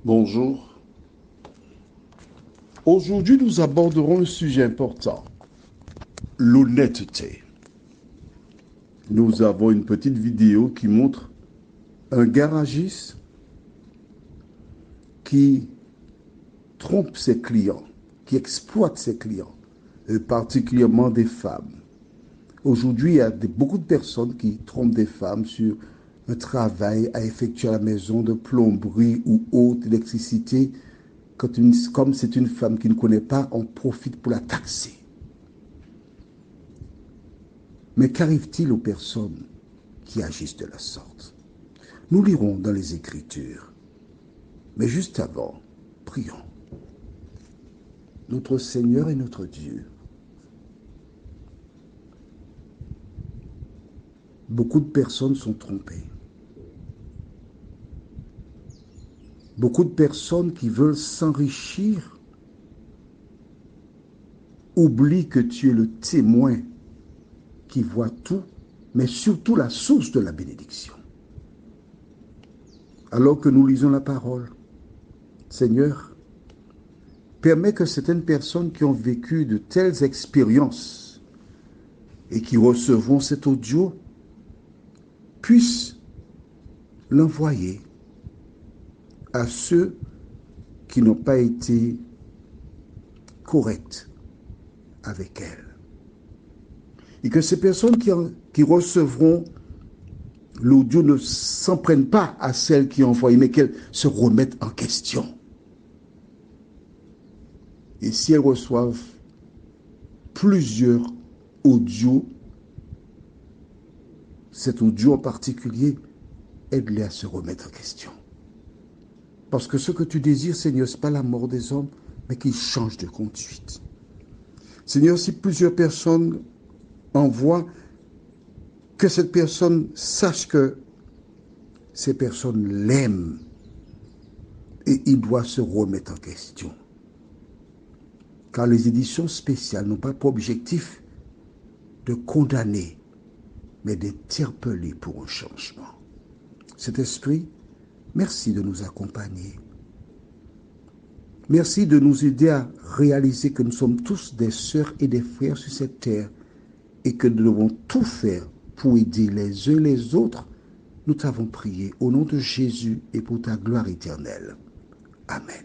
Bonjour. Aujourd'hui, nous aborderons un sujet important, l'honnêteté. Nous avons une petite vidéo qui montre un garagiste qui trompe ses clients, qui exploite ses clients, et particulièrement des femmes. Aujourd'hui, il y a beaucoup de personnes qui trompent des femmes sur un travail à effectuer à la maison de plomberie ou haute électricité. Comme c'est une femme qui ne connaît pas, on profite pour la taxer. Mais qu'arrive-t-il aux personnes qui agissent de la sorte? Nous lirons dans les Écritures. Mais juste avant, prions. Notre Seigneur et notre Dieu, beaucoup de personnes sont trompées. Beaucoup de personnes qui veulent s'enrichir oublient que tu es le témoin qui voit tout, mais surtout la source de la bénédiction. Alors que nous lisons la parole, Seigneur, permets que certaines personnes qui ont vécu de telles expériences et qui recevront cet audio puissent l'envoyer à ceux qui n'ont pas été corrects avec elles. Et que ces personnes qui recevront l'audio ne s'en prennent pas à celles qui ont envoyé, mais qu'elles se remettent en question. Et si elles reçoivent plusieurs audios, cet audio en particulier, aide-les à se remettre en question. Parce que ce que tu désires, Seigneur, ce n'est pas la mort des hommes, mais qu'ils changent de conduite. Seigneur, si plusieurs personnes envoient, que cette personne sache que ces personnes l'aiment et il doit se remettre en question. Car les éditions spéciales n'ont pas pour objectif de condamner, mais d'interpeller pour un changement. Cet esprit, merci de nous accompagner. Merci de nous aider à réaliser que nous sommes tous des sœurs et des frères sur cette terre et que nous devons tout faire pour aider les uns les autres. Nous t'avons prié au nom de Jésus et pour ta gloire éternelle. Amen.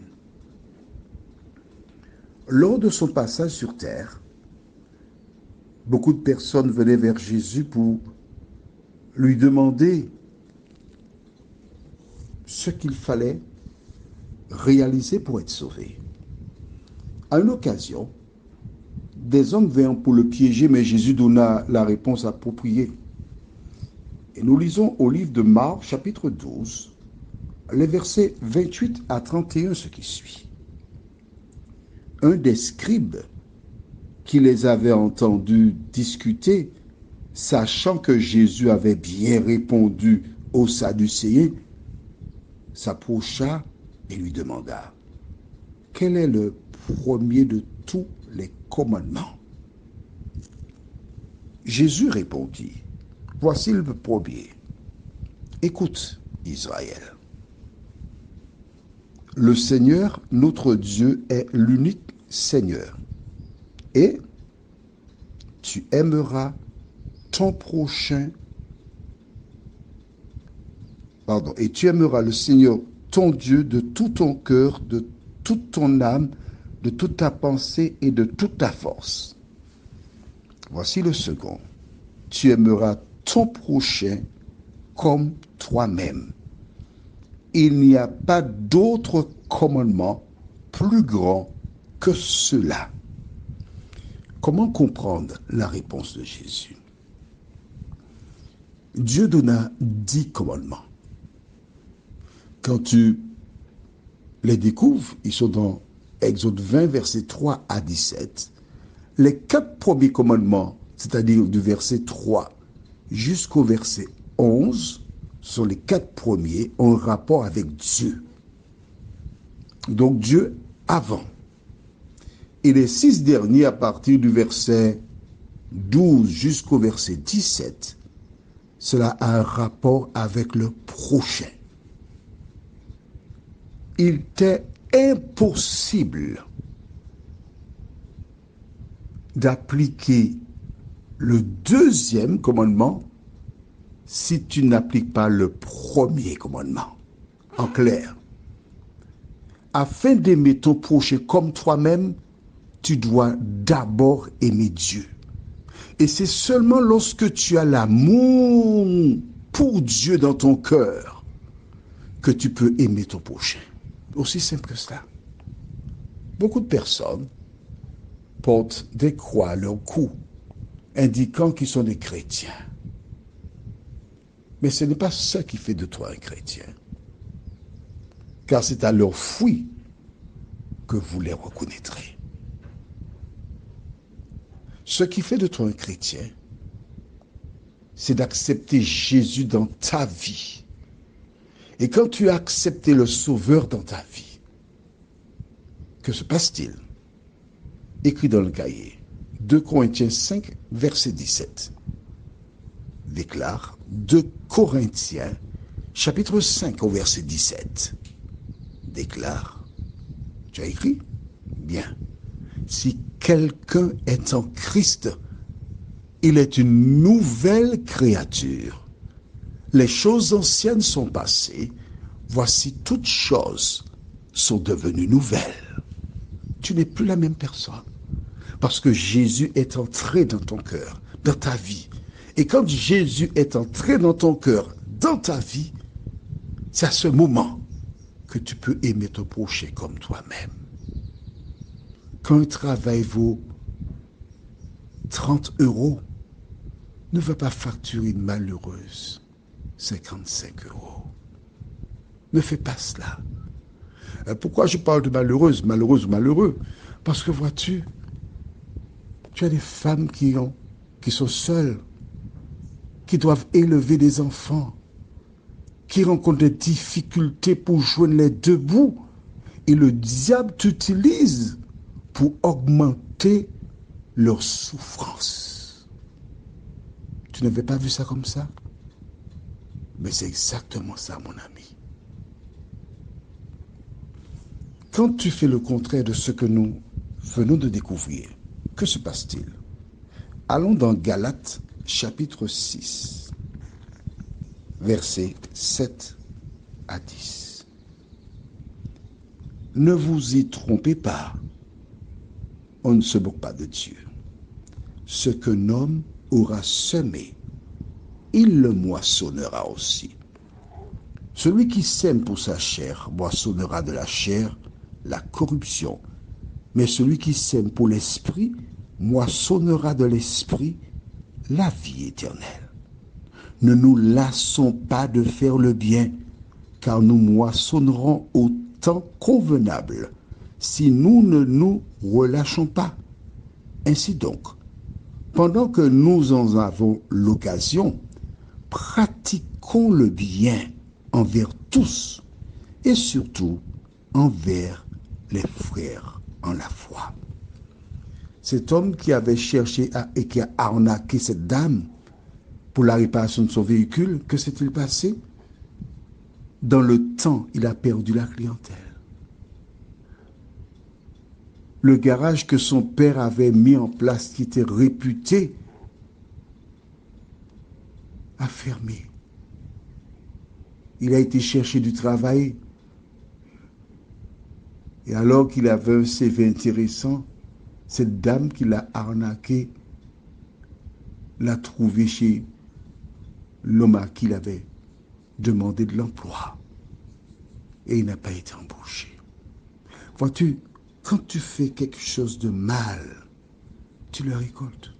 Lors de son passage sur terre, beaucoup de personnes venaient vers Jésus pour lui demander ce qu'il fallait réaliser pour être sauvé. À une occasion, des hommes vinrent pour le piéger, mais Jésus donna la réponse appropriée. Et nous lisons au livre de Marc, chapitre 12, les versets 28 à 31, ce qui suit. Un des scribes qui les avait entendus discuter, sachant que Jésus avait bien répondu aux Sadducéens, s'approcha et lui demanda: quel est le premier de tous les commandements? Jésus répondit: voici le premier. Écoute, Israël. Le Seigneur, notre Dieu, est l'unique Seigneur. Et tu aimeras ton prochain, et tu aimeras le Seigneur, ton Dieu, de tout ton cœur, de toute ton âme, de toute ta pensée et de toute ta force. Voici le second. Tu aimeras ton prochain comme toi-même. Il n'y a pas d'autre commandement plus grand que cela. Comment comprendre la réponse de Jésus? Dieu donna 10 commandements. Quand tu les découvres, ils sont dans Exode 20, versets 3 à 17. Les 4 premiers commandements, c'est-à-dire du verset 3 jusqu'au verset 11, sont les 4 premiers, ont un rapport avec Dieu. Donc Dieu avant. Et les 6 derniers, à partir du verset 12 jusqu'au verset 17, cela a un rapport avec le prochain. il t'est impossible d'appliquer le deuxième commandement si tu n'appliques pas le premier commandement. En clair, afin d'aimer ton prochain comme toi-même, tu dois d'abord aimer Dieu. Et c'est seulement lorsque tu as l'amour pour Dieu dans ton cœur que tu peux aimer ton prochain. Aussi simple que cela. Beaucoup de personnes portent des croix à leur cou, indiquant qu'ils sont des chrétiens. Mais ce n'est pas ça qui fait de toi un chrétien. Car c'est à leurs fruits que vous les reconnaîtrez. Ce qui fait de toi un chrétien, c'est d'accepter Jésus dans ta vie. Et quand tu as accepté le Sauveur dans ta vie, que se passe-t-il? Écrit dans le cahier, 2 Corinthiens 5, verset 17. Déclare 2 Corinthiens, chapitre 5, au verset 17. Déclare, tu as écrit? Bien. Si quelqu'un est en Christ, il est une nouvelle créature. Les choses anciennes sont passées, voici toutes choses sont devenues nouvelles. Tu n'es plus la même personne, parce que Jésus est entré dans ton cœur, dans ta vie. Et quand Jésus est entré dans ton cœur, dans ta vie, c'est à ce moment que tu peux aimer ton prochain comme toi-même. Quand un travail vaut 30 €, ne va pas facturer une malheureuse 55 €. Ne fais pas cela. Pourquoi je parle de malheureuse ou malheureux? Parce que vois-tu, tu as des femmes qui sont seules, qui doivent élever des enfants, qui rencontrent des difficultés pour joindre les deux bouts. Et le diable t'utilise pour augmenter leur souffrance. Tu n'avais pas vu ça comme ça? Mais c'est exactement ça, mon ami. Quand tu fais le contraire de ce que nous venons de découvrir, que se passe-t-il? Allons dans Galates, chapitre 6, versets 7 à 10. Ne vous y trompez pas, on ne se moque pas de Dieu. Ce qu'un homme aura semé, il le moissonnera aussi. Celui qui sème pour sa chair moissonnera de la chair la corruption, mais celui qui sème pour l'esprit moissonnera de l'esprit la vie éternelle. Ne nous lassons pas de faire le bien, car nous moissonnerons au temps convenable si nous ne nous relâchons pas. Ainsi donc, pendant que nous en avons l'occasion, pratiquons le bien envers tous et surtout envers les frères en la foi. Cet homme qui avait cherché et qui a arnaqué cette dame pour la réparation de son véhicule, que s'est-il passé? Dans le temps, il a perdu la clientèle. Le garage que son père avait mis en place, qui était réputé, a fermé. Il a été chercher du travail. Et alors qu'il avait un CV intéressant, cette dame qui l'a arnaqué l'a trouvé chez l'homme à qui il avait demandé de l'emploi. Et il n'a pas été embauché. Vois-tu, quand tu fais quelque chose de mal, tu le récoltes.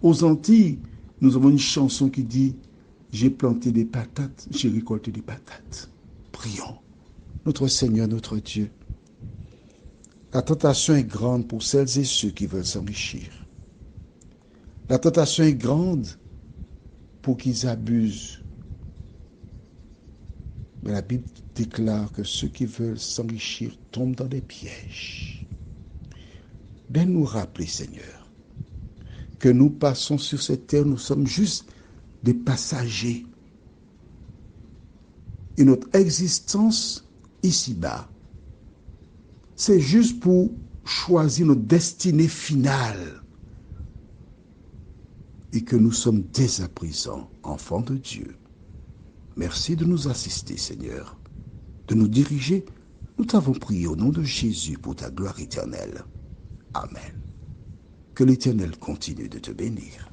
Aux Antilles, nous avons une chanson qui dit « J'ai planté des patates, j'ai récolté des patates ». Prions. Notre Seigneur, notre Dieu, la tentation est grande pour celles et ceux qui veulent s'enrichir. La tentation est grande pour qu'ils abusent. Mais la Bible déclare que ceux qui veulent s'enrichir tombent dans des pièges. Viens nous rappeler, Seigneur, que nous passons sur cette terre, nous sommes juste des passagers. Et notre existence ici-bas. C'est juste pour choisir notre destinée finale. Et que nous sommes dès à présent enfants de Dieu. Merci de nous assister, Seigneur, de nous diriger. Nous t'avons prié au nom de Jésus pour ta gloire éternelle. Amen. Que l'Éternel continue de te bénir.